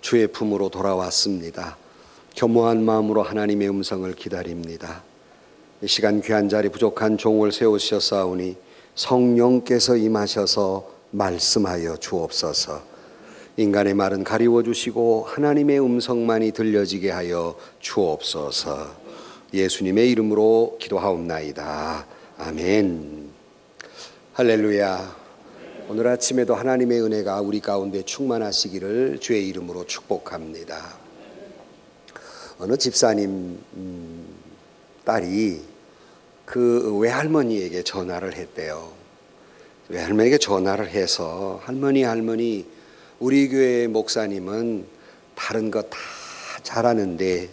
주의 품으로 돌아왔습니다. 겸허한 마음으로 하나님의 음성을 기다립니다. 이 시간 귀한 자리 부족한 종을 세우셨사오니 성령께서 임하셔서 말씀하여 주옵소서. 인간의 말은 가리워 주시고 하나님의 음성만이 들려지게 하여 주옵소서. 예수님의 이름으로 기도하옵나이다. 아멘. 할렐루야. 오늘 아침에도 하나님의 은혜가 우리 가운데 충만하시기를 주의 이름으로 축복합니다. 어느 집사님 딸이 그 외할머니에게 전화를 했대요. 외할머니에게 전화를 해서 할머니 우리 교회 목사님은 다른 거 다 잘하는데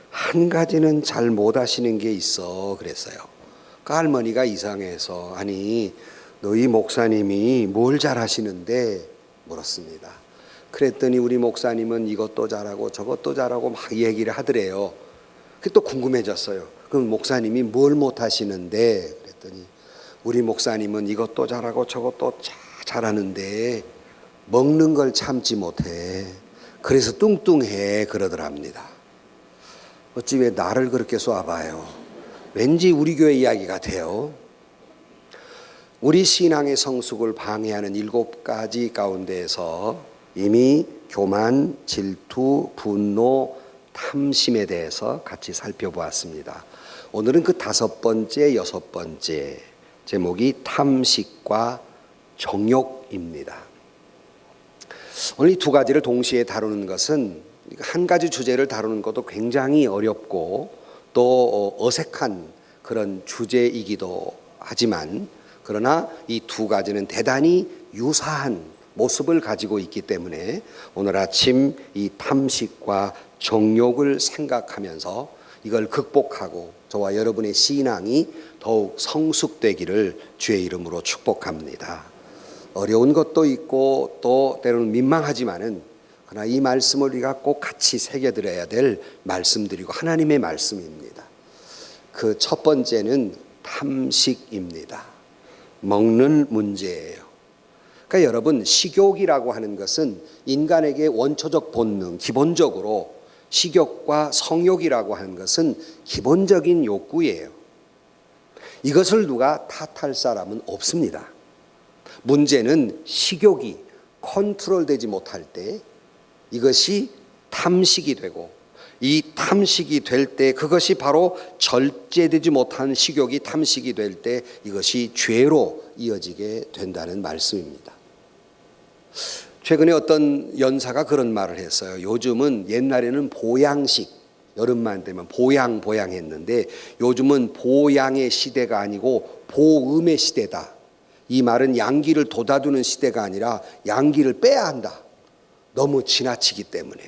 한 가지는 잘 못하시는 게 있어 그랬어요. 그 할머니가 이상해서 아니 너희 목사님이 뭘 잘하시는데 물었습니다. 그랬더니 우리 목사님은 이것도 잘하고 저것도 잘하고 막 얘기를 하더래요. 그게 또 궁금해졌어요. 그럼 목사님이 뭘 못하시는데 그랬더니 우리 목사님은 이것도 잘하고 저것도 잘하는데 먹는 걸 참지 못해. 그래서 뚱뚱해 그러더랍니다. 어찌 왜 나를 그렇게 쏘아봐요. 왠지 우리 교회 이야기 같아요. 우리 신앙의 성숙을 방해하는 7가지 가운데에서 이미 교만, 질투, 분노, 탐심에 대해서 같이 살펴보았습니다. 오늘은 그 5번째, 6번째 제목이 탐식과 정욕입니다. 오늘 이 2가지를 동시에 다루는 것은 한 가지 주제를 다루는 것도 굉장히 어렵고 또 어색한 그런 주제이기도 하지만 그러나 이 2가지는 대단히 유사한 모습을 가지고 있기 때문에 오늘 아침 이 탐식과 정욕을 생각하면서 이걸 극복하고 저와 여러분의 신앙이 더욱 성숙되기를 주의 이름으로 축복합니다. 어려운 것도 있고 또 때로는 민망하지만은 그러나 이 말씀을 우리가 꼭 같이 새겨들어야 될 말씀들이고 하나님의 말씀입니다. 그 첫 번째는 탐식입니다. 먹는 문제예요. 그러니까 여러분 식욕이라고 하는 것은 인간에게 원초적 본능, 기본적으로 식욕과 성욕이라고 하는 것은 기본적인 욕구예요. 이것을 누가 탓할 사람은 없습니다. 문제는 식욕이 컨트롤되지 못할 때 이것이 탐식이 되고 이 탐식이 될 때 그것이 바로 절제되지 못한 식욕이 탐식이 될 때 이것이 죄로 이어지게 된다는 말씀입니다. 최근에 어떤 연사가 그런 말을 했어요. 요즘은 옛날에는 보양식, 여름만 되면 보양 했는데 요즘은 보양의 시대가 아니고 보음의 시대다. 이 말은 양기를 돋아두는 시대가 아니라 양기를 빼야 한다. 너무 지나치기 때문에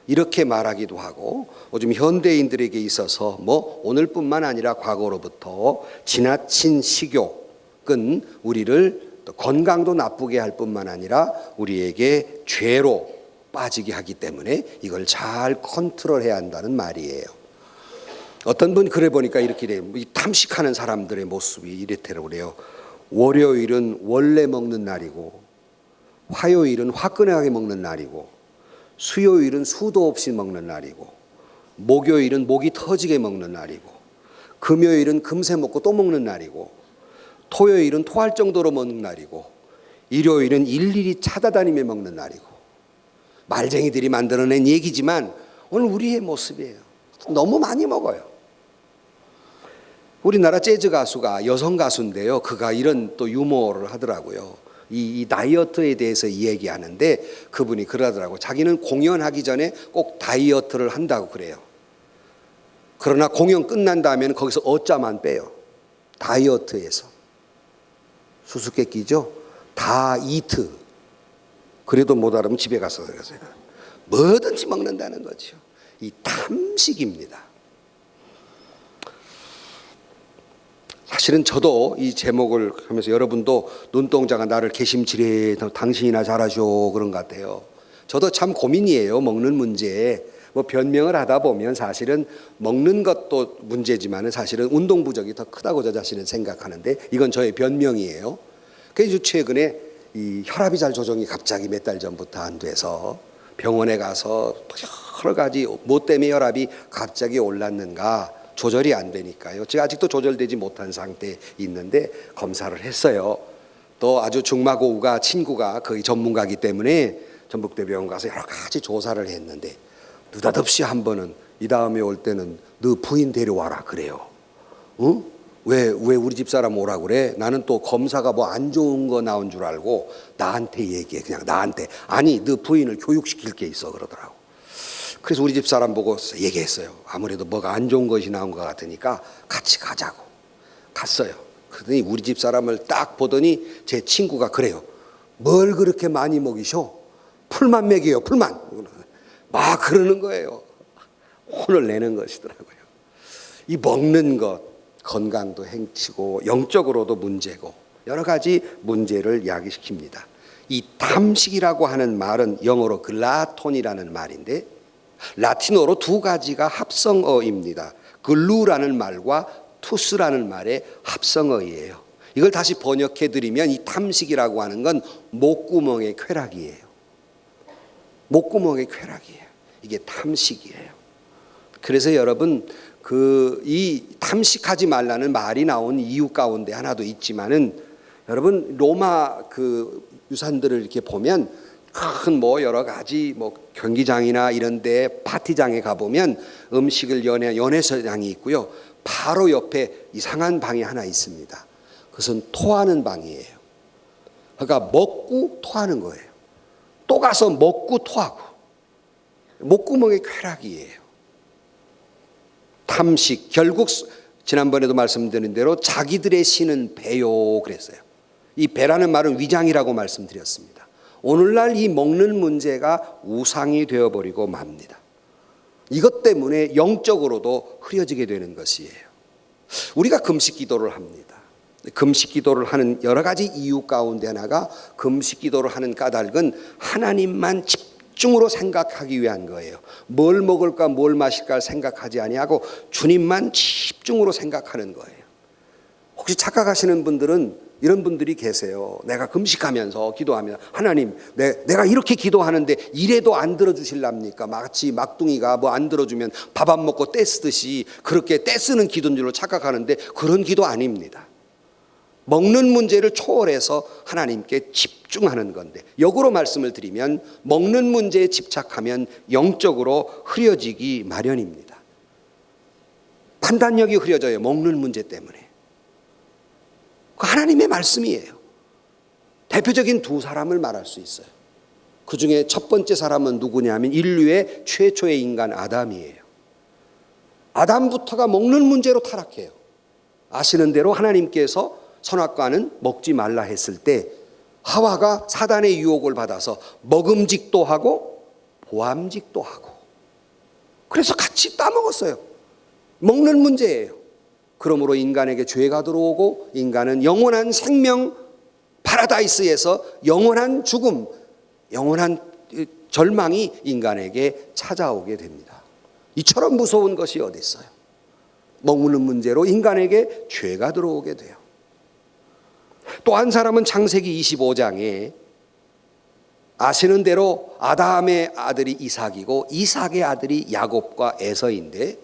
이렇게 말하기도 하고 요즘 현대인들에게 있어서 오늘뿐만 아니라 과거로부터 지나친 식욕은 우리를 건강도 나쁘게 할 뿐만 아니라 우리에게 죄로 빠지게 하기 때문에 이걸 잘 컨트롤해야 한다는 말이에요. 어떤 분 그래 보니까 이렇게 돼요. 이 탐식하는 사람들의 모습이 이렇다고 그래요. 월요일은 원래 먹는 날이고 화요일은 화끈하게 먹는 날이고 수요일은 수도 없이 먹는 날이고 목요일은 목이 터지게 먹는 날이고 금요일은 금세 먹고 또 먹는 날이고 토요일은 토할 정도로 먹는 날이고 일요일은 일일이 찾아다니며 먹는 날이고 말쟁이들이 만들어낸 얘기지만 오늘 우리의 모습이에요. 너무 많이 먹어요. 우리나라 재즈 가수가 여성 가수인데요. 그가 이런 또 유머를 하더라고요. 이 다이어트에 대해서 얘기하는데 그분이 그러더라고요. 자기는 공연하기 전에 꼭 다이어트를 한다고 그래요. 그러나 공연 끝난 다음에는 거기서 어짜만 빼요. 다이어트에서. 수수께끼죠. 다이트. 그래도 못 알아면 집에 가서 그러세요. 뭐든지 먹는다는 거죠. 이 탐식입니다. 사실은 저도 이 제목을 하면서 여러분도 눈동자가 나를 개심치레 당신이나 잘하쇼 그런 것 같아요. 저도 참 고민이에요. 먹는 문제에 변명을 하다 보면 사실은 먹는 것도 문제지만 사실은 운동 부족이 더 크다고 저 자신은 생각하는데 이건 저의 변명이에요. 그래서 최근에 이 혈압이 잘 조정이 갑자기 몇 달 전부터 안 돼서 병원에 가서 여러 가지 뭐 때문에 혈압이 갑자기 올랐는가 조절이 안 되니까요. 제가 아직도 조절되지 못한 상태에 있는데 검사를 했어요. 또 아주 중마고우가 친구가 거의 전문가이기 때문에 전북대병원 가서 여러 가지 조사를 했는데 느닷없이 한 번은 이 다음에 올 때는 너 부인 데려와라 그래요. 응? 왜 우리 집사람 오라 그래? 나는 또 검사가 뭐 안 좋은 거 나온 줄 알고 나한테 얘기해. 그냥 나한테. 아니 너 부인을 교육시킬 게 있어 그러더라고. 그래서 우리 집사람 보고 얘기했어요. 아무래도 뭐가 안 좋은 것이 나온 것 같으니까 같이 가자고. 갔어요. 그러더니 우리 집사람을 딱 보더니 제 친구가 그래요. 뭘 그렇게 많이 먹이셔? 풀만 먹여요. 풀만. 막 그러는 거예요. 혼을 내는 것이더라고요. 이 먹는 것 건강도 행치고 영적으로도 문제고 여러 가지 문제를 야기시킵니다. 이 탐식이라고 하는 말은 영어로 글라톤이라는 말인데 라틴어로 두 가지가 합성어입니다. 글루라는 말과 투스라는 말의 합성어이에요. 이걸 다시 번역해 드리면 이 탐식이라고 하는 건 목구멍의 쾌락이에요. 목구멍의 쾌락이에요. 이게 탐식이에요. 그래서 여러분 이 탐식하지 말라는 말이 나온 이유 가운데 하나도 있지만은 여러분 로마 유산들을 이렇게 보면 큰 뭐 여러 가지 뭐 경기장이나 이런데 파티장에 가 보면 음식을 연회장이 있고요. 바로 옆에 이상한 방이 하나 있습니다. 그것은 토하는 방이에요. 그러니까 먹고 토하는 거예요. 또 가서 먹고 토하고 목구멍의 쾌락이에요. 탐식 결국 지난번에도 말씀드린 대로 자기들의 신은 배요 그랬어요. 이 배라는 말은 위장이라고 말씀드렸습니다. 오늘날 이 먹는 문제가 우상이 되어버리고 맙니다. 이것 때문에 영적으로도 흐려지게 되는 것이에요. 우리가 금식 기도를 합니다. 금식 기도를 하는 여러 가지 이유 가운데 하나가 금식 기도를 하는 까닭은 하나님만 집중으로 생각하기 위한 거예요. 뭘 먹을까 뭘 마실까 생각하지 아니하고 주님만 집중으로 생각하는 거예요. 혹시 착각하시는 분들은 이런 분들이 계세요. 내가 금식하면서 기도하면 하나님 내가 이렇게 기도하는데 이래도 안 들어주실랍니까? 마치 막둥이가 뭐 안 들어주면 밥 안 먹고 떼쓰듯이 그렇게 떼쓰는 기도인 줄로 착각하는데 그런 기도 아닙니다. 먹는 문제를 초월해서 하나님께 집중하는 건데 역으로 말씀을 드리면 먹는 문제에 집착하면 영적으로 흐려지기 마련입니다. 판단력이 흐려져요. 먹는 문제 때문에. 하나님의 말씀이에요. 대표적인 두 사람을 말할 수 있어요. 그 중에 첫 번째 사람은 누구냐면 인류의 최초의 인간 아담이에요. 아담부터가 먹는 문제로 타락해요. 아시는 대로 하나님께서 선악과는 먹지 말라 했을 때 하와가 사단의 유혹을 받아서 먹음직도 하고 보암직도 하고 그래서 같이 따먹었어요. 먹는 문제예요. 그러므로 인간에게 죄가 들어오고 인간은 영원한 생명 파라다이스에서 영원한 죽음, 영원한 절망이 인간에게 찾아오게 됩니다. 이처럼 무서운 것이 어디 있어요? 먹는 문제로 인간에게 죄가 들어오게 돼요. 또 한 사람은 창세기 25장에 아시는 대로 아담의 아들이 이삭이고 이삭의 아들이 야곱과 에서인데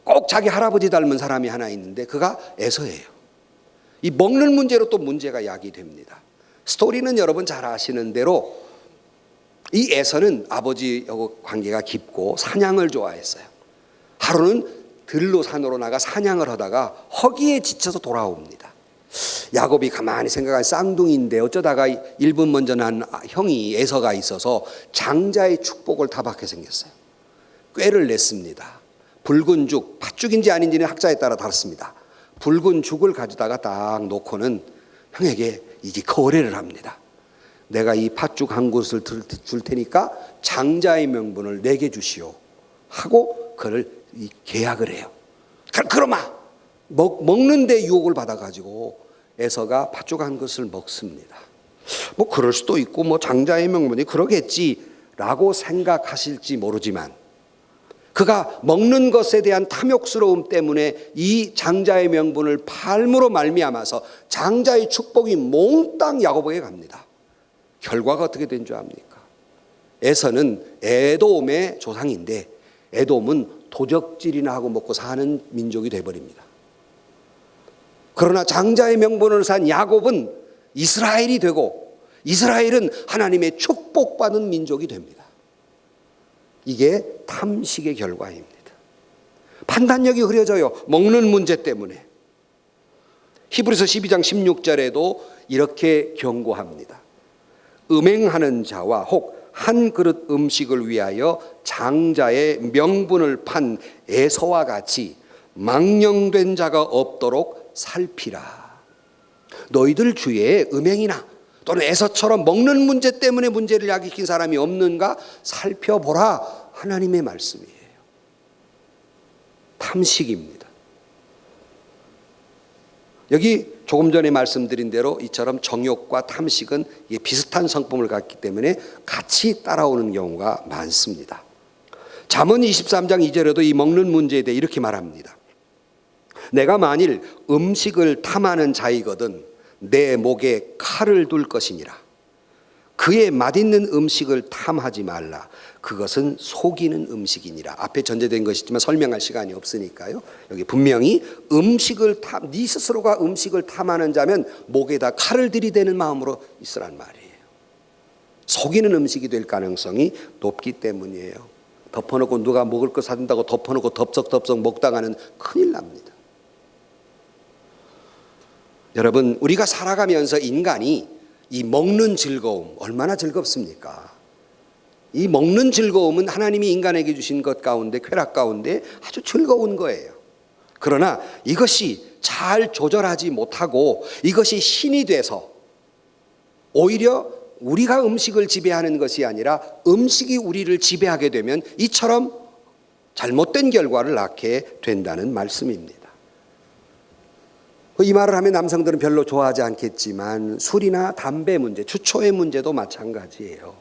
꼭 자기 할아버지 닮은 사람이 하나 있는데 그가 에서예요. 이 먹는 문제로 또 문제가 야기됩니다. 스토리는 여러분 잘 아시는 대로 이 에서는 아버지하고 관계가 깊고 사냥을 좋아했어요. 하루는 들로 산으로 나가 사냥을 하다가 허기에 지쳐서 돌아옵니다. 야곱이 가만히 생각한 쌍둥이인데 어쩌다가 1분 먼저 난 형이 에서가 있어서 장자의 축복을 타박해 생겼어요. 꾀를 냈습니다. 붉은 죽, 팥죽인지 아닌지는 학자에 따라 다릅니다. 붉은 죽을 가져다가 딱 놓고는 형에게 이게 거래를 합니다. 내가 이 팥죽 한 그릇을 줄 테니까 장자의 명분을 내게 주시오 하고 그를 계약을 해요. 그러마 먹는데 유혹을 받아가지고 에서가 팥죽 한 그릇을 먹습니다. 뭐 그럴 수도 있고 뭐 장자의 명분이 그러겠지라고 생각하실지 모르지만 그가 먹는 것에 대한 탐욕스러움 때문에 이 장자의 명분을 팔므로 말미암아서 장자의 축복이 몽땅 야곱에게 갑니다. 결과가 어떻게 된 줄 압니까? 에서는 에돔의 조상인데 에돔은 도적질이나 하고 먹고 사는 민족이 되어버립니다. 그러나 장자의 명분을 산 야곱은 이스라엘이 되고 이스라엘은 하나님의 축복받은 민족이 됩니다. 이게 탐식의 결과입니다. 판단력이 흐려져요. 먹는 문제 때문에. 히브리서 12장 16절에도 이렇게 경고합니다. 음행하는 자와 혹 한 그릇 음식을 위하여 장자의 명분을 판 에서와 같이 망령된 자가 없도록 살피라. 너희들 주위에 음행이나 또는 에서처럼 먹는 문제 때문에 문제를 야기킨 사람이 없는가 살펴보라. 하나님의 말씀이에요. 탐식입니다. 여기 조금 전에 말씀드린 대로 이처럼 정욕과 탐식은 비슷한 성품을 갖기 때문에 같이 따라오는 경우가 많습니다. 잠언 23장 2절에도 이 먹는 문제에 대해 이렇게 말합니다. 내가 만일 음식을 탐하는 자이거든 내 목에 칼을 둘 것이니라. 그의 맛있는 음식을 탐하지 말라. 그것은 속이는 음식이니라. 앞에 전제된 것이지만 설명할 시간이 없으니까요. 여기 분명히 네 스스로가 음식을 탐하는 자면 목에다 칼을 들이대는 마음으로 있으란 말이에요. 속이는 음식이 될 가능성이 높기 때문이에요. 덮어놓고 누가 먹을 거 사준다고 덮어놓고 덥석덥석 먹다가는 큰일 납니다. 여러분, 우리가 살아가면서 인간이 이 먹는 즐거움 얼마나 즐겁습니까? 이 먹는 즐거움은 하나님이 인간에게 주신 것 가운데 쾌락 가운데 아주 즐거운 거예요. 그러나 이것이 잘 조절하지 못하고 이것이 신이 돼서 오히려 우리가 음식을 지배하는 것이 아니라 음식이 우리를 지배하게 되면 이처럼 잘못된 결과를 낳게 된다는 말씀입니다. 이 말을 하면 남성들은 별로 좋아하지 않겠지만 술이나 담배 문제, 추초의 문제도 마찬가지예요.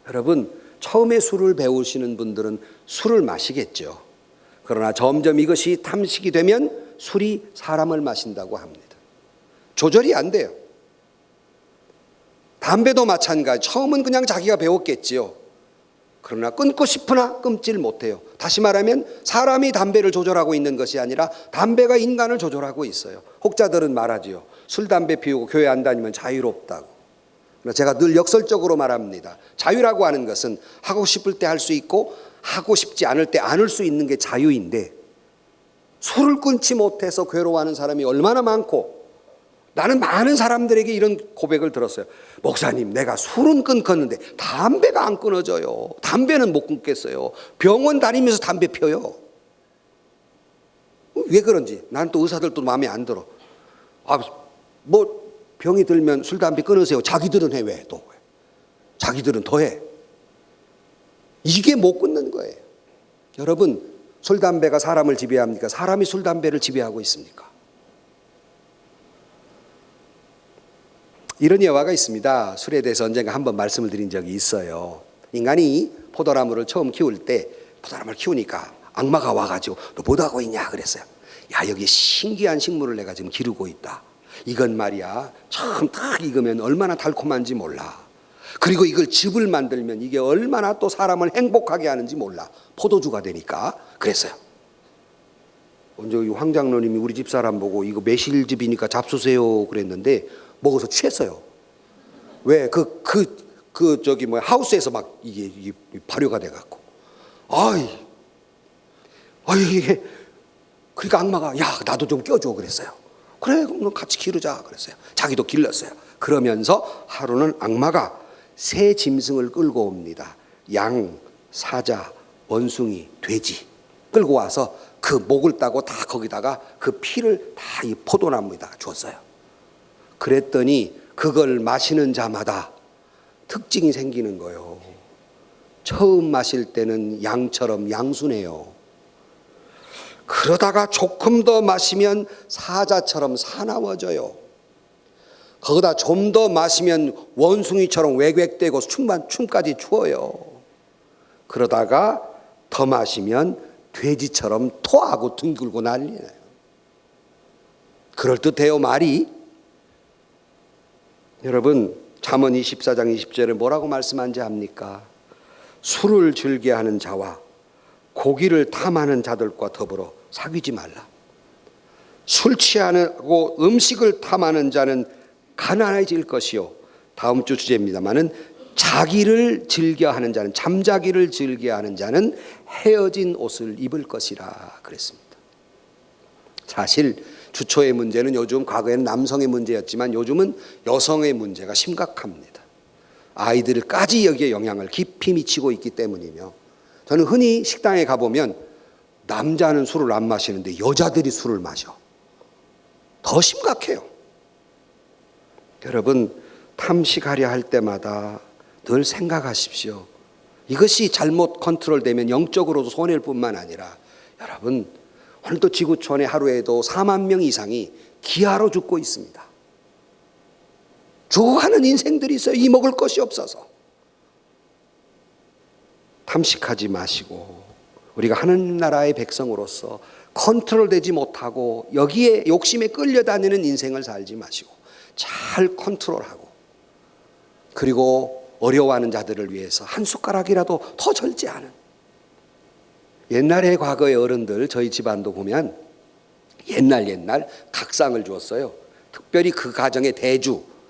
여러분, 처음에 술을 배우시는 분들은 술을 마시겠죠. 그러나 점점 이것이 탐식이 되면 술이 사람을 마신다고 합니다. 조절이 안 돼요. 담배도 마찬가지. 처음은 그냥 자기가 배웠겠지요. 그러나 끊고 싶으나 끊질 못해요. 다시 말하면 사람이 담배를 조절하고 있는 것이 아니라 담배가 인간을 조절하고 있어요. 혹자들은 말하지요. 술, 담배 피우고 교회 안 다니면 자유롭다고. 제가 늘 역설적으로 말합니다. 자유라고 하는 것은 하고 싶을 때 할 수 있고 하고 싶지 않을 때 안 할 수 있는 게 자유인데 술을 끊지 못해서 괴로워하는 사람이 얼마나 많고 나는 많은 사람들에게 이런 고백을 들었어요. 목사님, 내가 술은 끊었는데 담배가 안 끊어져요. 담배는 못 끊겠어요. 병원 다니면서 담배 펴요. 왜 그런지 나는 또 의사들도 마음에 안 들어. 뭐 병이 들면 술, 담배 끊으세요. 자기들은 해. 왜 또? 자기들은 더 해. 이게 못 끊는 거예요. 여러분, 술, 담배가 사람을 지배합니까? 사람이 술, 담배를 지배하고 있습니까? 이런 예화가 있습니다. 술에 대해서 언젠가 한번 말씀을 드린 적이 있어요. 인간이 포도나무를 처음 키울 때 포도나무를 키우니까 악마가 와가지고 너 뭐 하고 있냐 그랬어요. 야, 여기 신기한 식물을 내가 지금 기르고 있다. 이건 말이야 참 딱 익으면 얼마나 달콤한지 몰라. 그리고 이걸 즙을 만들면 이게 얼마나 또 사람을 행복하게 하는지 몰라. 포도주가 되니까 그랬어요. 먼저 황 장로님이 우리 집사람 보고 이거 매실즙이니까 잡수세요 그랬는데 먹어서 취했어요. 왜? 하우스에서 막 이게 발효가 돼갖고. 이게. 그러니까 악마가, 야, 나도 좀 껴줘 그랬어요. 그래, 그럼 같이 기르자 그랬어요. 자기도 길렀어요. 그러면서 하루는 악마가 새 짐승을 끌고 옵니다. 양, 사자, 원숭이, 돼지 끌고 와서 그 목을 따고 다 거기다가 그 피를 다 이 포도나무에다가 줬어요. 그랬더니 그걸 마시는 자마다 특징이 생기는 거예요. 처음 마실 때는 양처럼 양순해요. 그러다가 조금 더 마시면 사자처럼 사나워져요. 거기다 좀 더 마시면 원숭이처럼 외굑되고 춤까지 추어요. 그러다가 더 마시면 돼지처럼 토하고 둥글고 난리나요. 그럴듯해요, 말이. 여러분, 잠언 24장 20절에 뭐라고 말씀한지 압니까? 술을 즐겨하는 자와 고기를 탐하는 자들과 더불어 사귀지 말라. 술 취하고 음식을 탐하는 자는 가난해질 것이요. 다음 주 주제입니다마는 자기를 즐겨하는 자는, 잠자기를 즐겨하는 자는 헤어진 옷을 입을 것이라 그랬습니다. 사실 주초의 문제는 요즘, 과거에는 남성의 문제였지만 요즘은 여성의 문제가 심각합니다. 아이들까지 여기에 영향을 깊이 미치고 있기 때문이며, 저는 흔히 식당에 가보면 남자는 술을 안 마시는데 여자들이 술을 마셔. 더 심각해요. 여러분, 탐식하려 할 때마다 늘 생각하십시오. 이것이 잘못 컨트롤되면 영적으로도 손해일 뿐만 아니라, 여러분, 오늘도 지구촌에 하루에도 4만 명 이상이 기아로 죽고 있습니다. 죽어가는 인생들이 있어요. 이 먹을 것이 없어서. 탐식하지 마시고, 우리가 하늘나라의 백성으로서 컨트롤되지 못하고 여기에 욕심에 끌려다니는 인생을 살지 마시고 잘 컨트롤하고, 그리고 어려워하는 자들을 위해서 한 숟가락이라도 더 절제하는, 옛날에 과거의 어른들, 저희 집안도 보면 옛날 각상을 주었어요. 특별히 그 가정의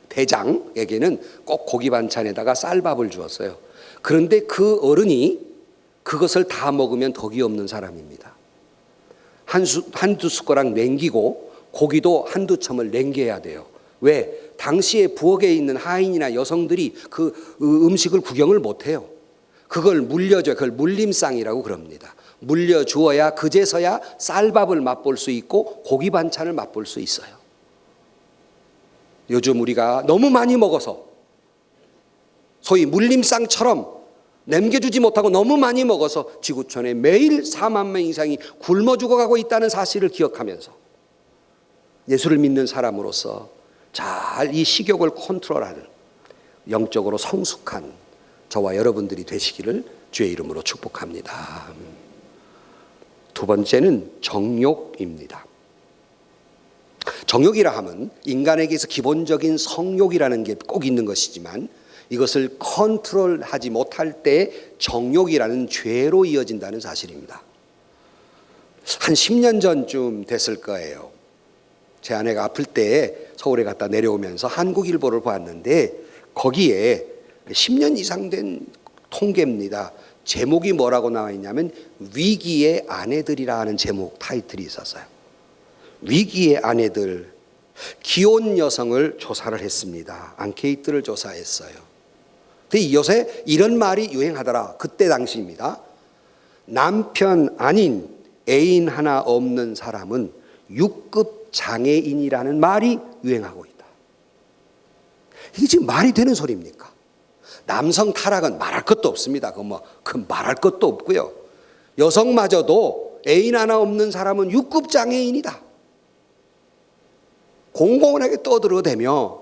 대장에게는 꼭 고기 반찬에다가 쌀밥을 주었어요. 그런데 그 어른이 그것을 다 먹으면 덕이 없는 사람입니다. 한두 숟가락 남기고 고기도 한두 첨을 남겨야 돼요. 왜? 당시에 부엌에 있는 하인이나 여성들이 그 음식을 구경을 못해요. 그걸 물려줘요. 그걸 물림상이라고 그럽니다. 물려주어야 그제서야 쌀밥을 맛볼 수 있고 고기 반찬을 맛볼 수 있어요. 요즘 우리가 너무 많이 먹어서, 소위 물림상처럼 남겨주지 못하고 너무 많이 먹어서 지구촌에 매일 4만 명 이상이 굶어 죽어가고 있다는 사실을 기억하면서 예수를 믿는 사람으로서 잘 이 식욕을 컨트롤하는 영적으로 성숙한 저와 여러분들이 되시기를 주의 이름으로 축복합니다. 두 번째는 정욕입니다. 정욕이라 하면 인간에게서 기본적인 성욕이라는 게 꼭 있는 것이지만, 이것을 컨트롤하지 못할 때 정욕이라는 죄로 이어진다는 사실입니다. 한 10년 전쯤 됐을 거예요. 제 아내가 아플 때 서울에 갔다 내려오면서 한국일보를 봤는데 거기에 10년 이상 된 통계입니다. 제목이 뭐라고 나와 있냐면 위기의 아내들이라 하는 제목, 타이틀이 있었어요. 위기의 아내들, 기혼 여성을 조사를 했습니다. 앙케이트를 조사했어요. 근데 요새 이런 말이 유행하더라. 그때 당시입니다. 남편 아닌 애인 하나 없는 사람은 6급 장애인이라는 말이 유행하고 있다. 이게 지금 말이 되는 소리입니까? 남성 타락은 말할 것도 없습니다. 그 말할 것도 없고요. 여성마저도 애인 하나 없는 사람은 6급 장애인이다. 공공하게 떠들어대며,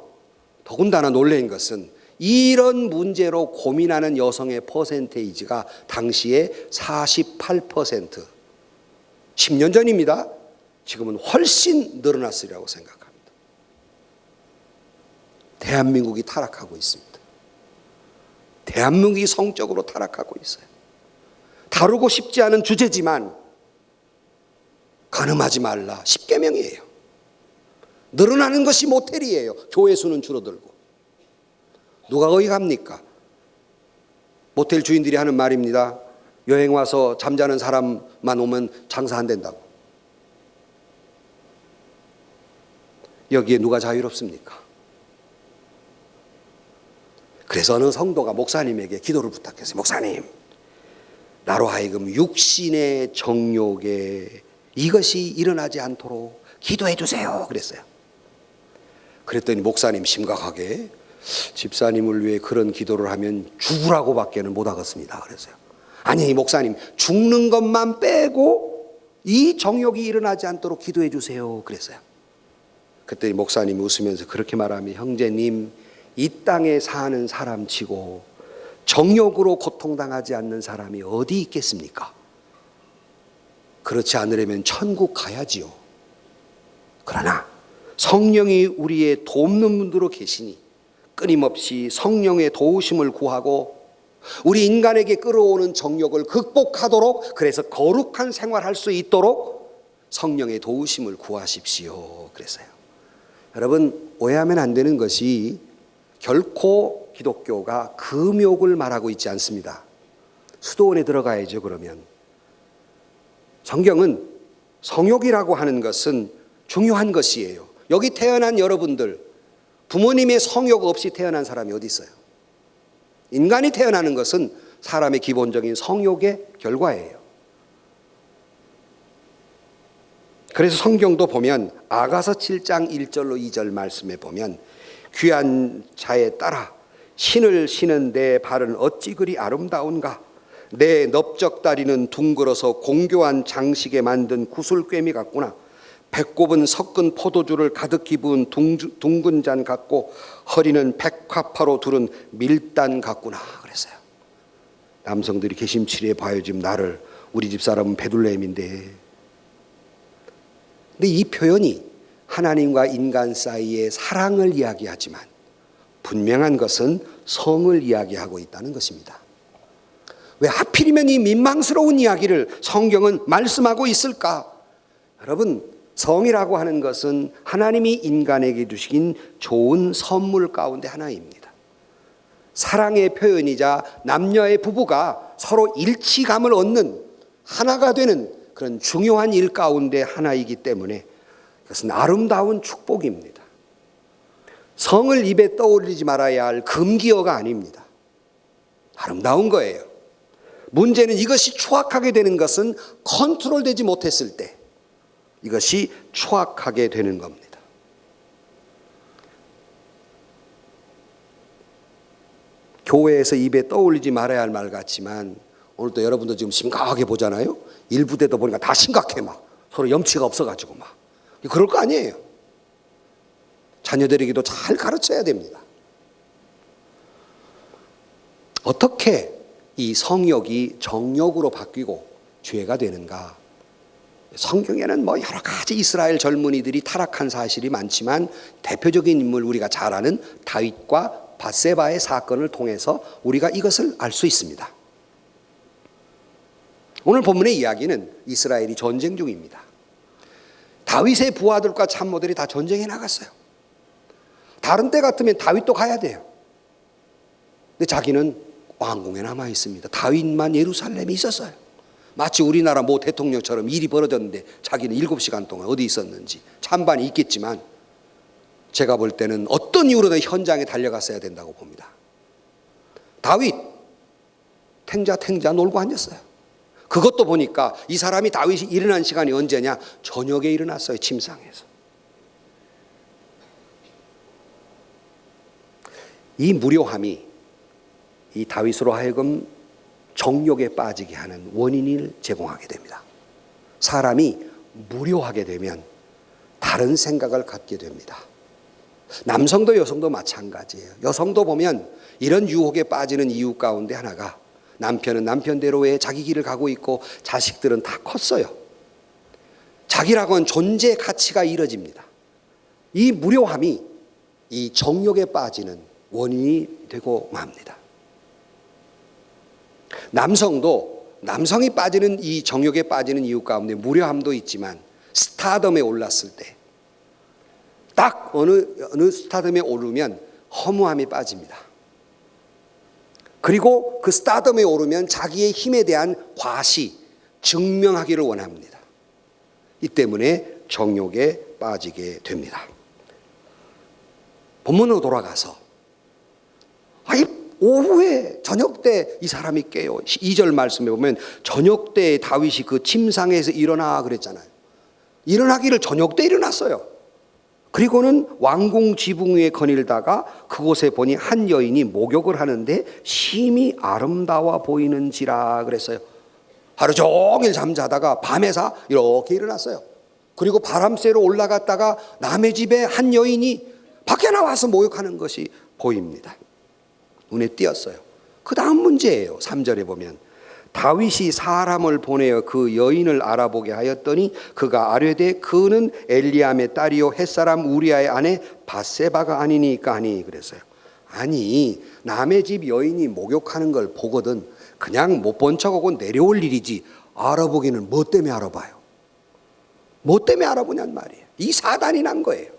더군다나 놀라운 것은 이런 문제로 고민하는 여성의 퍼센테이지가 당시에 48%, 10년 전입니다. 지금은 훨씬 늘어났으리라고 생각합니다. 대한민국이 타락하고 있습니다. 대한민국이 성적으로 타락하고 있어요. 다루고 싶지 않은 주제지만 가늠하지 말라 10계명이에요. 늘어나는 것이 모텔이에요. 교회 수는 줄어들고. 누가 거기 갑니까? 모텔 주인들이 하는 말입니다. 여행 와서 잠자는 사람만 오면 장사 안 된다고. 여기에 누가 자유롭습니까? 그래서 어느 성도가 목사님에게 기도를 부탁했어요. 목사님, 나로 하여금 육신의 정욕에 이것이 일어나지 않도록 기도해 주세요. 그랬어요. 그랬더니 목사님 심각하게, 집사님을 위해 그런 기도를 하면 죽으라고 밖에는 못 하겠습니다. 그랬어요. 아니 목사님, 죽는 것만 빼고 이 정욕이 일어나지 않도록 기도해 주세요. 그랬어요. 그랬더니 목사님이 웃으면서 그렇게 말하면, 형제님, 이 땅에 사는 사람치고 정욕으로 고통당하지 않는 사람이 어디 있겠습니까? 그렇지 않으려면 천국 가야지요. 그러나 성령이 우리의 돕는 분으로 계시니 끊임없이 성령의 도우심을 구하고 우리 인간에게 끌어오는 정욕을 극복하도록, 그래서 거룩한 생활할 수 있도록 성령의 도우심을 구하십시오. 그래서요. 여러분, 오해하면 안 되는 것이 결코 기독교가 금욕을 말하고 있지 않습니다. 수도원에 들어가야죠. 그러면 성경은 성욕이라고 하는 것은 중요한 것이에요. 여기 태어난 여러분들, 부모님의 성욕 없이 태어난 사람이 어디 있어요? 인간이 태어나는 것은 사람의 기본적인 성욕의 결과예요. 그래서 성경도 보면 아가서 7장 1절로 2절 말씀에 보면 귀한 자에 따라 신을 신은 내 발은 어찌 그리 아름다운가. 내 넓적다리는 둥글어서 공교한 장식에 만든 구슬꿰미 같구나. 배꼽은 섞은 포도주를 가득히 부은 둥근 잔 같고 허리는 백화파로 두른 밀단 같구나. 그랬어요. 남성들이 개심치레 봐요. 지금 나를. 우리 집사람은 베들레헴인데. 근데 이 표현이 하나님과 인간 사이의 사랑을 이야기하지만 분명한 것은 성을 이야기하고 있다는 것입니다. 왜 하필이면 이 민망스러운 이야기를 성경은 말씀하고 있을까? 여러분, 성이라고 하는 것은 하나님이 인간에게 주신 좋은 선물 가운데 하나입니다. 사랑의 표현이자 남녀의 부부가 서로 일치감을 얻는, 하나가 되는 그런 중요한 일 가운데 하나이기 때문에 그것은 아름다운 축복입니다. 성을 입에 떠올리지 말아야 할 금기어가 아닙니다. 아름다운 거예요. 문제는 이것이 추악하게 되는 것은 컨트롤되지 못했을 때 이것이 추악하게 되는 겁니다. 교회에서 입에 떠올리지 말아야 할 말 같지만 오늘도 여러분도 지금 심각하게 보잖아요. 일부 때도 보니까 다 심각해. 막 서로 염치가 없어가지고 막 그럴 거 아니에요. 자녀들에게도 잘 가르쳐야 됩니다. 어떻게 이 성욕이 정욕으로 바뀌고 죄가 되는가? 성경에는 뭐 여러 가지 이스라엘 젊은이들이 타락한 사실이 많지만 대표적인 인물, 우리가 잘 아는 다윗과 밧세바의 사건을 통해서 우리가 이것을 알 수 있습니다. 오늘 본문의 이야기는 이스라엘이 전쟁 중입니다. 다윗의 부하들과 참모들이 다 전쟁에 나갔어요. 다른 때 같으면 다윗도 가야 돼요. 근데 자기는 왕궁에 남아 있습니다. 다윗만 예루살렘에 있었어요. 마치 우리나라 모 대통령처럼 일이 벌어졌는데 자기는 7시간 동안 어디 있었는지 찬반이 있겠지만 제가 볼 때는 어떤 이유로든 현장에 달려갔어야 된다고 봅니다. 다윗 탱자 놀고 앉았어요. 그것도 보니까 이 사람이 다윗이 일어난 시간이 언제냐? 저녁에 일어났어요. 침상에서. 이 무료함이 이 다윗으로 하여금 정욕에 빠지게 하는 원인을 제공하게 됩니다. 사람이 무료하게 되면 다른 생각을 갖게 됩니다. 남성도 여성도 마찬가지예요. 여성도 보면 이런 유혹에 빠지는 이유 가운데 하나가 남편은 남편대로의 자기 길을 가고 있고 자식들은 다 컸어요. 자기라고 하는 존재 가치가 이뤄집니다. 이 무료함이 이 정욕에 빠지는 원인이 되고 맙니다. 남성이 빠지는 이 정욕에 빠지는 이유 가운데 무료함도 있지만 스타덤에 올랐을 때 딱 어느 스타덤에 오르면 허무함이 빠집니다. 그리고 그 스타덤에 오르면 자기의 힘에 대한 과시, 증명하기를 원합니다. 이 때문에 정욕에 빠지게 됩니다. 본문으로 돌아가서 오후에 저녁 때 이 사람이 깨요. 2절 말씀에 보면 저녁 때 다윗이 그 침상에서 일어나 그랬잖아요. 일어나기를 저녁 때 일어났어요. 그리고는 왕궁 지붕 위에 거닐다가 그곳에 보니 한 여인이 목욕을 하는데 심히 아름다워 보이는지라 그랬어요. 하루 종일 잠자다가 밤에서 이렇게 일어났어요. 그리고 바람쐬러 올라갔다가 남의 집에 한 여인이 밖에 나와서 목욕하는 것이 보입니다. 눈에 띄었어요. 그 다음 문제예요. 3절에 보면 다윗이 사람을 보내어 그 여인을 알아보게 하였더니 그가 아뢰되 그는 엘리암의 딸이요 햇사람 우리아의 아내 밧세바가 아니니까 하니 그랬어요. 아니, 남의 집 여인이 목욕하는 걸 보거든 그냥 못 본 척하고 내려올 일이지 알아보기는 뭐 때문에 알아봐요? 뭐 때문에 알아보냔 말이에요. 이 사단이 난 거예요.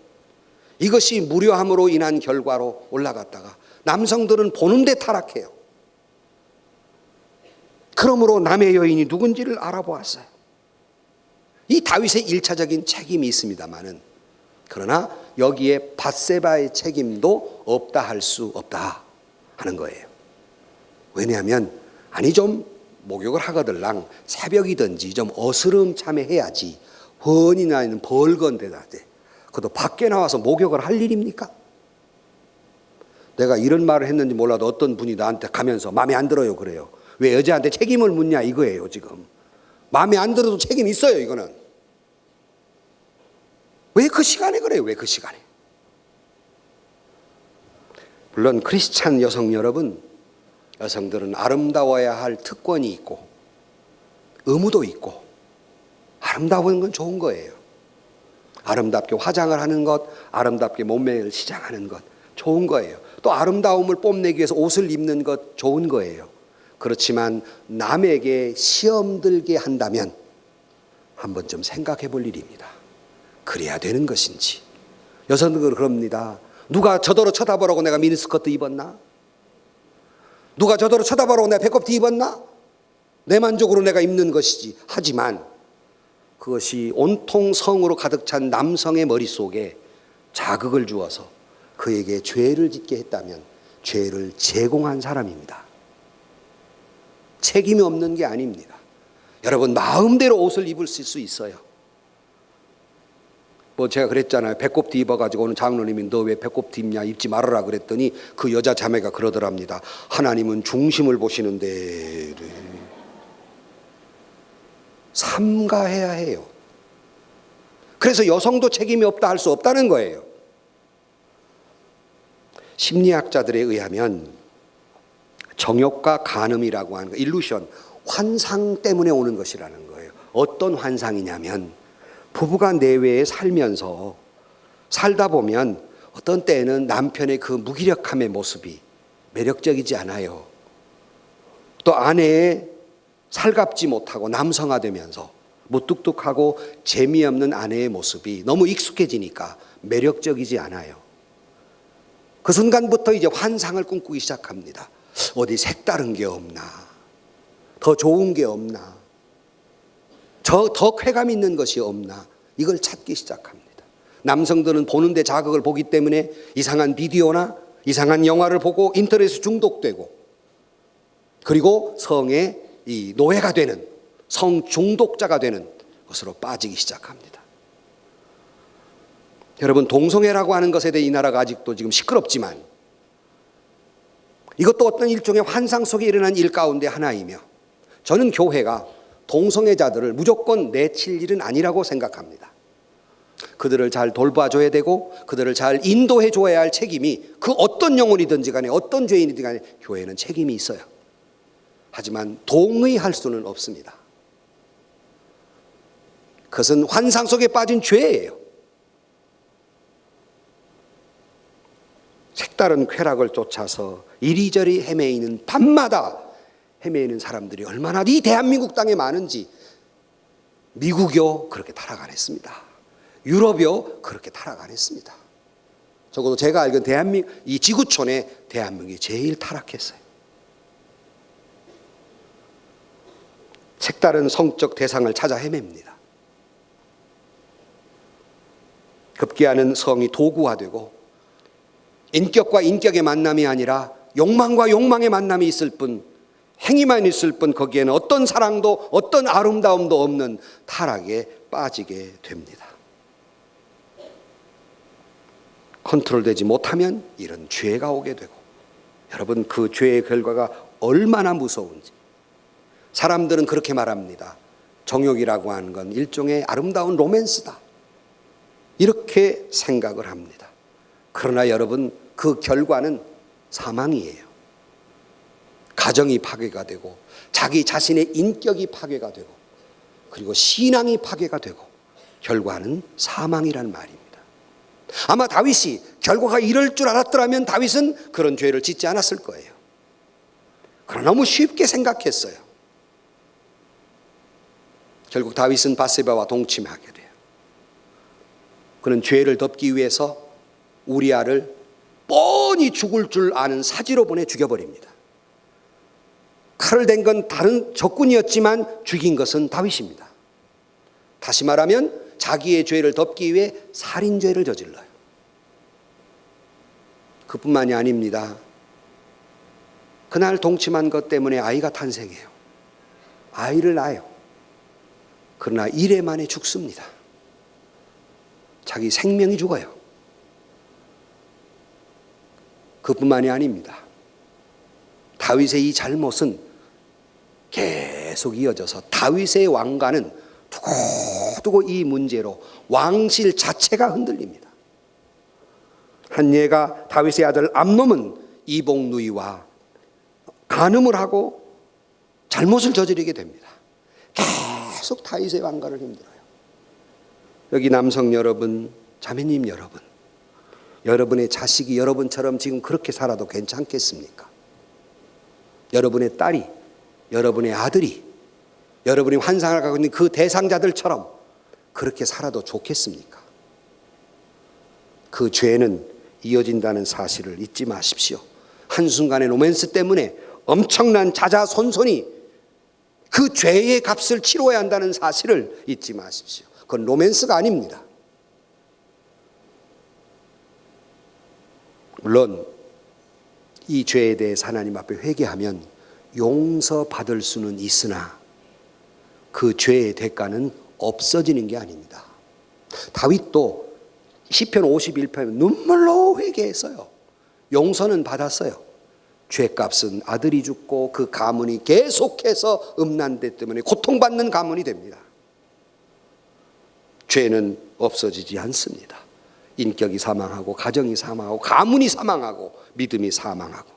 이것이 무료함으로 인한 결과로 올라갔다가 남성들은 보는데 타락해요. 그러므로 남의 여인이 누군지를 알아보았어요. 이 다윗의 1차적인 책임이 있습니다마는, 그러나 여기에 밧세바의 책임도 없다 할 수 없다 하는 거예요. 왜냐하면 아니 좀 목욕을 하거들랑 새벽이든지 좀 어스름참에 해야지 훤히 나는 벌건대다. 그것도 밖에 나와서 목욕을 할 일입니까? 내가 이런 말을 했는지 몰라도 어떤 분이 나한테 가면서 마음에 안 들어요 그래요. 왜 여자한테 책임을 묻냐 이거예요. 지금 마음에 안 들어도 책임 있어요. 이거는 왜 그 시간에 그래요? 왜 그 시간에? 물론 크리스찬 여성 여러분, 여성들은 아름다워야 할 특권이 있고 의무도 있고 아름다운 건 좋은 거예요. 아름답게 화장을 하는 것, 아름답게 몸매를 시장하는 것 좋은 거예요. 또 아름다움을 뽐내기 위해서 옷을 입는 것 좋은 거예요. 그렇지만 남에게 시험 들게 한다면 한번 좀 생각해 볼 일입니다. 그래야 되는 것인지. 여성들은 그럽니다. 누가 저더러 쳐다보라고 내가 미니스커트 입었나? 누가 저더러 쳐다보라고 내가 배꼽티 입었나? 내 만족으로 내가 입는 것이지. 하지만 그것이 온통 성으로 가득 찬 남성의 머릿속에 자극을 주어서 그에게 죄를 짓게 했다면 죄를 제공한 사람입니다. 책임이 없는 게 아닙니다. 여러분 마음대로 옷을 입을 수 있어요. 뭐 제가 그랬잖아요. 배꼽티 입어가지고 오늘 장로님이 너 왜 배꼽티 입냐 입지 말아라 그랬더니 그 여자 자매가 그러더랍니다. 하나님은 중심을 보시는데 삼가해야 해요. 그래서 여성도 책임이 없다 할 수 없다는 거예요. 심리학자들에 의하면 정욕과 간음이라고 하는 거, 일루션, 환상 때문에 오는 것이라는 거예요. 어떤 환상이냐면 부부가 내외에 살면서 살다 보면 어떤 때에는 남편의 그 무기력함의 모습이 매력적이지 않아요. 또 아내의 살갑지 못하고 남성화되면서 무뚝뚝하고 재미없는 아내의 모습이 너무 익숙해지니까 매력적이지 않아요. 그 순간부터 이제 환상을 꿈꾸기 시작합니다. 어디 색다른 게 없나? 더 좋은 게 없나? 더 쾌감 있는 것이 없나? 이걸 찾기 시작합니다. 남성들은 보는데 자극을 보기 때문에 이상한 비디오나 이상한 영화를 보고 인터넷에 중독되고, 그리고 성의 이 노예가 되는, 성 중독자가 되는 것으로 빠지기 시작합니다. 여러분, 동성애라고 하는 것에 대해 이 나라가 아직도 지금 시끄럽지만 이것도 어떤 일종의 환상 속에 일어난 일 가운데 하나이며, 저는 교회가 동성애자들을 무조건 내칠 일은 아니라고 생각합니다. 그들을 잘 돌봐줘야 되고 그들을 잘 인도해 줘야 할 책임이, 그 어떤 영혼이든지 간에 어떤 죄인이든지 간에 교회는 책임이 있어요. 하지만 동의할 수는 없습니다. 그것은 환상 속에 빠진 죄예요. 색다른 쾌락을 쫓아서 이리저리 헤매이는, 밤마다 헤매이는 사람들이 얼마나 이 대한민국 땅에 많은지. 미국요 그렇게 타락 안 했습니다. 유럽요 그렇게 타락 안 했습니다. 적어도 제가 알기로는 대한민국, 이 지구촌에 대한민국이 제일 타락했어요. 색다른 성적 대상을 찾아 헤맵니다. 급기야는 성이 도구화되고 인격과 인격의 만남이 아니라 욕망과 욕망의 만남이 있을 뿐, 행위만 있을 뿐, 거기에는 어떤 사랑도 어떤 아름다움도 없는 타락에 빠지게 됩니다. 컨트롤되지 못하면 이런 죄가 오게 되고, 여러분 그 죄의 결과가 얼마나 무서운지. 사람들은 그렇게 말합니다. 정욕이라고 하는 건 일종의 아름다운 로맨스다, 이렇게 생각을 합니다. 그러나 여러분, 그 결과는 사망이에요. 가정이 파괴가 되고 자기 자신의 인격이 파괴가 되고 그리고 신앙이 파괴가 되고 결과는 사망이란 말입니다. 아마 다윗이 결과가 이럴 줄 알았더라면 다윗은 그런 죄를 짓지 않았을 거예요. 그러나 너무 쉽게 생각했어요. 결국 다윗은 밧세바와 동침하게 돼요. 그는 죄를 덮기 위해서 우리아를 뻔히 죽을 줄 아는 사지로 보내 죽여버립니다. 칼을 댄 건 다른 적군이었지만 죽인 것은 다윗입니다. 다시 말하면 자기의 죄를 덮기 위해 살인죄를 저질러요. 그뿐만이 아닙니다. 그날 동침한 것 때문에 아이가 탄생해요. 아이를 낳아요. 그러나 이래 만에 죽습니다. 자기 생명이 죽어요. 그뿐만이 아닙니다. 다윗의 이 잘못은 계속 이어져서 다윗의 왕가는 두고두고 이 문제로 왕실 자체가 흔들립니다. 한 예가 다윗의 아들 암논은 이복 누이와 간음을 하고 잘못을 저지르게 됩니다. 계속 다윗의 왕가를 힘들어요. 여기 남성 여러분, 자매님 여러분, 여러분의 자식이 여러분처럼 지금 그렇게 살아도 괜찮겠습니까? 여러분의 딸이, 여러분의 아들이, 여러분이 환상을 갖고 있는 그 대상자들처럼 그렇게 살아도 좋겠습니까? 그 죄는 이어진다는 사실을 잊지 마십시오. 한순간의 로맨스 때문에 엄청난 자자손손이 그 죄의 값을 치러야 한다는 사실을 잊지 마십시오. 그건 로맨스가 아닙니다. 물론 이 죄에 대해서 하나님 앞에 회개하면 용서받을 수는 있으나 그 죄의 대가는 없어지는 게 아닙니다. 다윗도 시편 51편 눈물로 회개했어요. 용서는 받았어요. 죄값은 아들이 죽고 그 가문이 계속해서 음란대 때문에 고통받는 가문이 됩니다. 죄는 없어지지 않습니다. 인격이 사망하고 가정이 사망하고 가문이 사망하고 믿음이 사망하고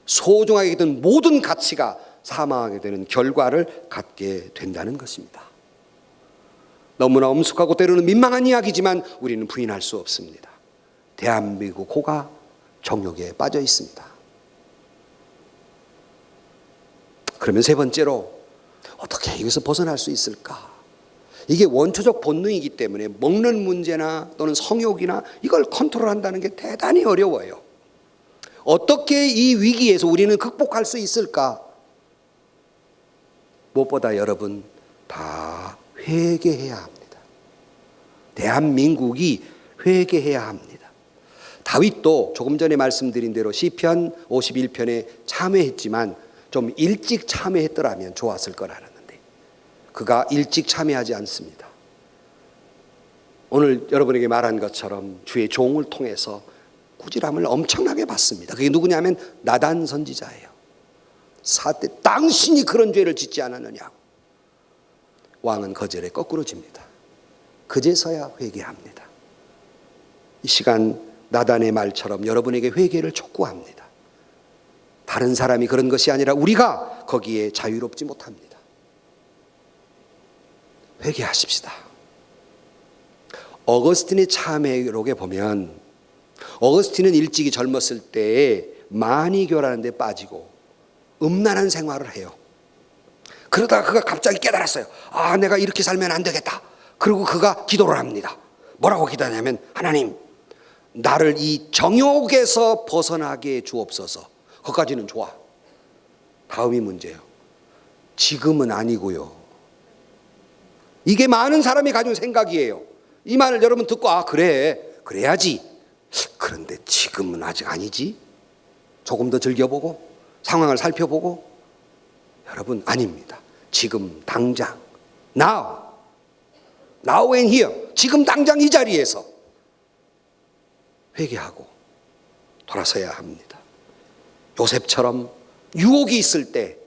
소중하게 된 모든 가치가 사망하게 되는 결과를 갖게 된다는 것입니다. 너무나 엄숙하고 때로는 민망한 이야기지만 우리는 부인할 수 없습니다. 대한민국 고가 정욕에 빠져 있습니다. 그러면 세 번째로 어떻게 여기서 벗어날 수 있을까? 이게 원초적 본능이기 때문에 먹는 문제나 또는 성욕이나 이걸 컨트롤한다는 게 대단히 어려워요. 어떻게 이 위기에서 우리는 극복할 수 있을까? 무엇보다 여러분 다 회개해야 합니다. 대한민국이 회개해야 합니다. 다윗도 조금 전에 말씀드린 대로 시편 51편에 참회했지만 좀 일찍 참회했더라면 좋았을 거라는데 그가 일찍 참회하지 않습니다. 오늘 여러분에게 말한 것처럼 주의 종을 통해서 꾸지람을 엄청나게 받습니다. 그게 누구냐면 나단 선지자예요. 사대 당신이 그런 죄를 짓지 않았느냐고. 왕은 거절에 거꾸로 집니다. 그제서야 회개합니다. 이 시간 나단의 말처럼 여러분에게 회개를 촉구합니다. 다른 사람이 그런 것이 아니라 우리가 거기에 자유롭지 못합니다. 회개하십시다. 어거스틴의 참회록에 보면 어거스틴은 일찍이 젊었을 때에 만이교라는 데 빠지고 음란한 생활을 해요. 그러다가 그가 갑자기 깨달았어요. 아, 내가 이렇게 살면 안 되겠다. 그리고 그가 기도를 합니다. 뭐라고 기도하냐면 하나님, 나를 이 정욕에서 벗어나게 해 주옵소서. 그것까지는 좋아. 다음이 문제예요. 지금은 아니고요. 이게 많은 사람이 가진 생각이에요. 이 말을 여러분 듣고 아 그래 그래야지. 그런데 지금은 아직 아니지. 조금 더 즐겨보고 상황을 살펴보고. 여러분 아닙니다. 지금 당장 now and here, 지금 당장 이 자리에서 회개하고 돌아서야 합니다. 요셉처럼 유혹이 있을 때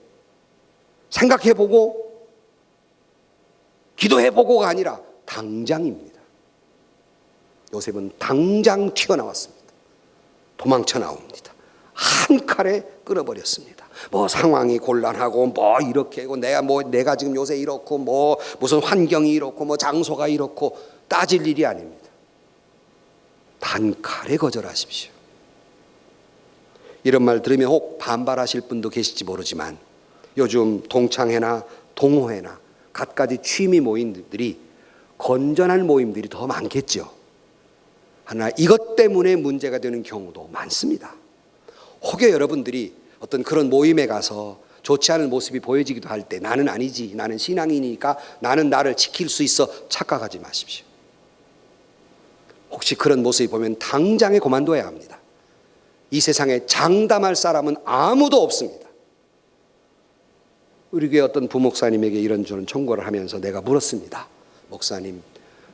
생각해보고 기도해보고가 아니라 당장입니다. 요셉은 당장 튀어나왔습니다. 도망쳐 나옵니다. 한 칼에 끊어버렸습니다. 뭐 상황이 곤란하고 뭐 이렇게 하고 내가 지금 요새 이렇고 뭐 무슨 환경이 이렇고 뭐 장소가 이렇고 따질 일이 아닙니다. 단칼에 거절하십시오. 이런 말 들으면 혹 반발하실 분도 계실지 모르지만 요즘 동창회나 동호회나 갖가지 취미 모임들이 건전한 모임들이 더 많겠죠. 하나 이것 때문에 문제가 되는 경우도 많습니다. 혹여 여러분들이 어떤 그런 모임에 가서 좋지 않은 모습이 보여지기도 할 때 나는 아니지, 나는 신앙인이니까 나는 나를 지킬 수 있어 착각하지 마십시오. 혹시 그런 모습이 보면 당장에 그만둬야 합니다. 이 세상에 장담할 사람은 아무도 없습니다. 우리 교회 어떤 부목사님에게 이런저런 청구를 하면서 내가 물었습니다.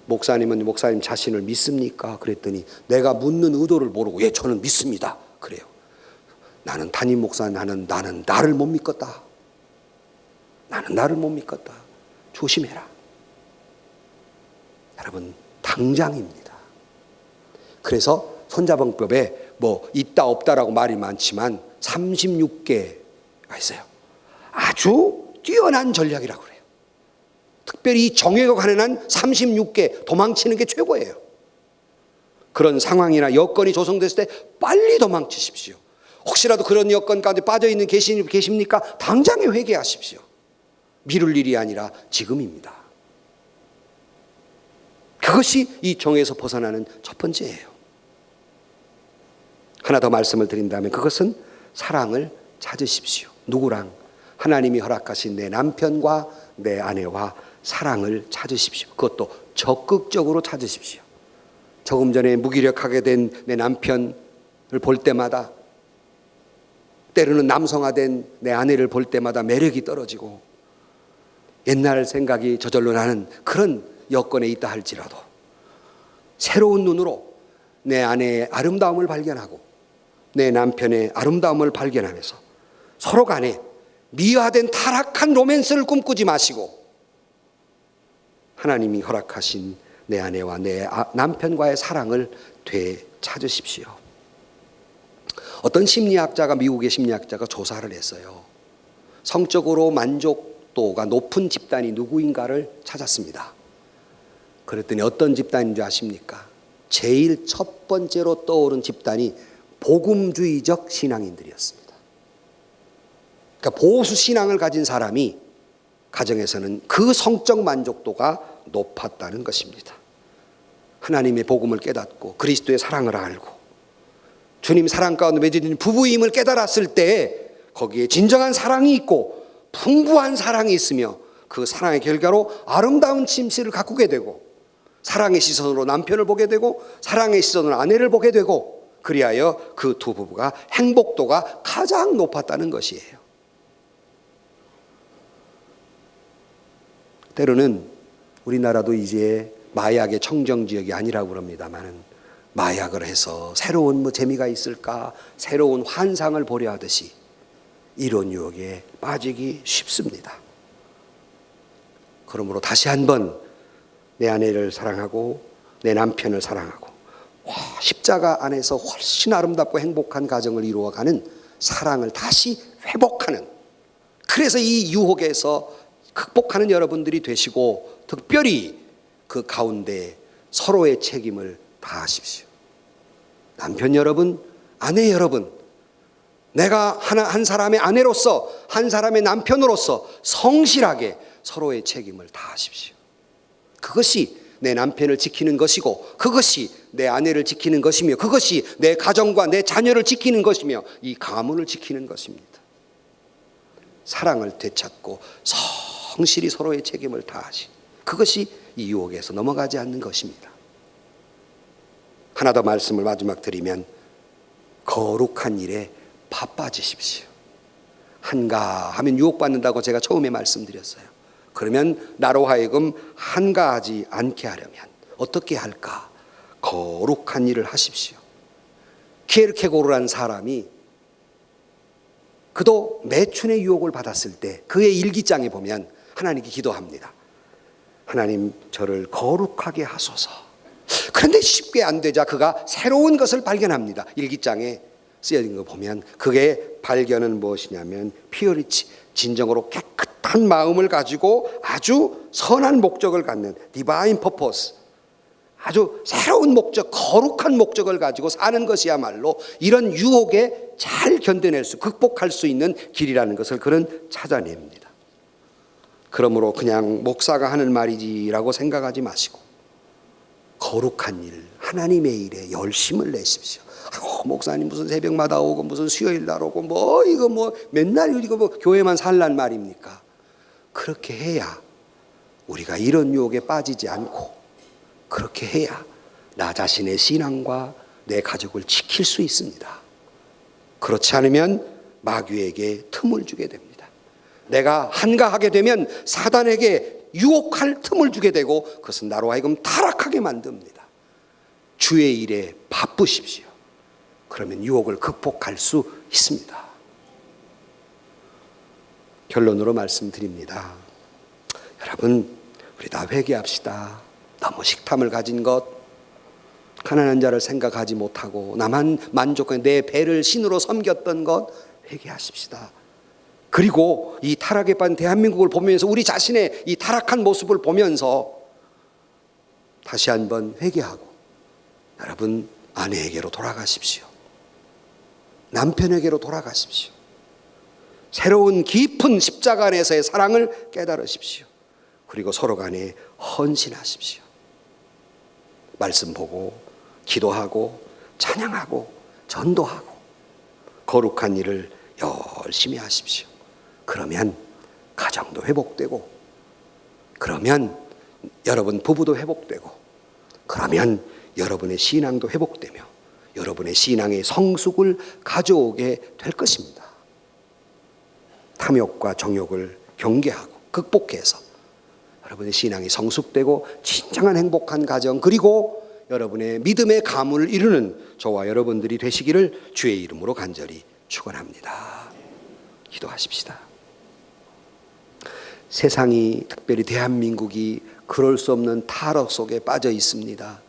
목사님은 목사님 자신을 믿습니까? 그랬더니 내가 묻는 의도를 모르고 예, 저는 믿습니다. 그래요. 나는 담임 목사, 나는 나를 못 믿겠다. 나는 나를 못 믿겠다. 조심해라. 여러분, 당장입니다. 그래서 손자병법에 뭐 있다 없다라고 말이 많지만 36개가 있어요. 아주 뛰어난 전략이라고 그래요. 특별히 이 정욕에 관한 36개 도망치는 게 최고예요. 그런 상황이나 여건이 조성됐을 때 빨리 도망치십시오. 혹시라도 그런 여건 가운데 빠져있는 계십니까? 당장에 회개하십시오. 미룰 일이 아니라 지금입니다. 그것이 이 정에서 벗어나는 첫 번째예요. 하나 더 말씀을 드린다면 그것은 사랑을 찾으십시오. 누구랑? 하나님이 허락하신 내 남편과 내 아내와 사랑을 찾으십시오. 그것도 적극적으로 찾으십시오. 조금 전에 무기력하게 된 내 남편을 볼 때마다, 때로는 남성화된 내 아내를 볼 때마다 매력이 떨어지고 옛날 생각이 저절로 나는 그런 여건에 있다 할지라도 새로운 눈으로 내 아내의 아름다움을 발견하고 내 남편의 아름다움을 발견하면서 서로 간에 미화된 타락한 로맨스를 꿈꾸지 마시고 하나님이 허락하신 내 아내와 내 남편과의 사랑을 되찾으십시오. 어떤 심리학자가, 미국의 심리학자가 조사를 했어요. 성적으로 만족도가 높은 집단이 누구인가를 찾았습니다. 그랬더니 어떤 집단인 줄 아십니까? 제일 첫 번째로 떠오른 집단이 복음주의적 신앙인들이었습니다. 그러니까 보수 신앙을 가진 사람이 가정에서는 그 성적 만족도가 높았다는 것입니다. 하나님의 복음을 깨닫고 그리스도의 사랑을 알고 주님 사랑 가운데 맺어진 부부임을 깨달았을 때 거기에 진정한 사랑이 있고 풍부한 사랑이 있으며 그 사랑의 결과로 아름다운 침실을 가꾸게 되고 사랑의 시선으로 남편을 보게 되고 사랑의 시선으로 아내를 보게 되고 그리하여 그 두 부부가 행복도가 가장 높았다는 것이에요. 때로는 우리나라도 이제 마약의 청정지역이 아니라고 그럽니다만 마약을 해서 새로운 재미가 있을까, 새로운 환상을 보려 하듯이 이런 유혹에 빠지기 쉽습니다. 그러므로 다시 한번 내 아내를 사랑하고 내 남편을 사랑하고 십자가 안에서 훨씬 아름답고 행복한 가정을 이루어가는 사랑을 다시 회복하는, 그래서 이 유혹에서 극복하는 여러분들이 되시고 특별히 그 가운데 서로의 책임을 다하십시오. 남편 여러분, 아내 여러분, 내가 한 사람의 아내로서 한 사람의 남편으로서 성실하게 서로의 책임을 다하십시오. 그것이 내 남편을 지키는 것이고 그것이 내 아내를 지키는 것이며 그것이 내 가정과 내 자녀를 지키는 것이며 이 가문을 지키는 것입니다. 사랑을 되찾고 성실히 서로의 책임을 다하시, 그것이 이 유혹에서 넘어가지 않는 것입니다. 하나 더 말씀을 마지막 드리면 거룩한 일에 바빠지십시오. 한가하면 유혹받는다고 제가 처음에 말씀드렸어요. 그러면 나로 하여금 한가하지 않게 하려면 어떻게 할까? 거룩한 일을 하십시오. 키에르케고르라는 사람이 그도 매춘의 유혹을 받았을 때 그의 일기장에 보면 하나님께 기도합니다. 하나님, 저를 거룩하게 하소서. 그런데 쉽게 안 되자 그가 새로운 것을 발견합니다. 일기장에 쓰여진 거 보면 그의 발견은 무엇이냐면 피어리치, 진정으로 깨끗한 마음을 가지고 아주 선한 목적을 갖는 디바인 퍼포스, 아주 새로운 목적, 거룩한 목적을 가지고 사는 것이야말로 이런 유혹에 잘 견뎌낼 수, 극복할 수 있는 길이라는 것을 그는 찾아냅니다. 그러므로 그냥 목사가 하는 말이지라고 생각하지 마시고 거룩한 일, 하나님의 일에 열심을 내십시오. 목사님 무슨 새벽마다 오고 무슨 수요일 날 오고 이거 맨날 이거 교회만 살란 말입니까? 그렇게 해야 우리가 이런 유혹에 빠지지 않고, 그렇게 해야 나 자신의 신앙과 내 가족을 지킬 수 있습니다. 그렇지 않으면 마귀에게 틈을 주게 됩니다. 내가 한가하게 되면 사단에게 유혹할 틈을 주게 되고, 그것은 나로 하여금 타락하게 만듭니다. 주의 일에 바쁘십시오. 그러면 유혹을 극복할 수 있습니다. 결론으로 말씀드립니다. 여러분, 우리 다 회개합시다. 너무 식탐을 가진 것, 가난한 자를 생각하지 못하고 나만 만족해 내 배를 신으로 섬겼던 것 회개하십시다. 그리고 이 타락에 빠진 대한민국을 보면서 우리 자신의 이 타락한 모습을 보면서 다시 한번 회개하고, 여러분 아내에게로 돌아가십시오. 남편에게로 돌아가십시오. 새로운 깊은 십자가 안에서의 사랑을 깨달으십시오. 그리고 서로 간에 헌신하십시오. 말씀 보고 기도하고 찬양하고 전도하고 거룩한 일을 열심히 하십시오. 그러면 가정도 회복되고, 그러면 여러분 부부도 회복되고, 그러면 여러분의 신앙도 회복되며 여러분의 신앙의 성숙을 가져오게 될 것입니다. 탐욕과 정욕을 경계하고 극복해서 여러분의 신앙이 성숙되고 진정한 행복한 가정, 그리고 여러분의 믿음의 가문을 이루는 저와 여러분들이 되시기를 주의 이름으로 간절히 축원합니다. 기도하십시다. 세상이, 특별히 대한민국이 그럴 수 없는 타락 속에 빠져 있습니다.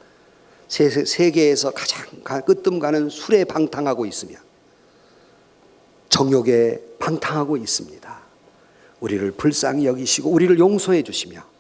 세계에서 가장 끄뜸 가는 술에 방탕하고 있으며 정욕에 방탕하고 있습니다. 우리를 불쌍히 여기시고 우리를 용서해 주시며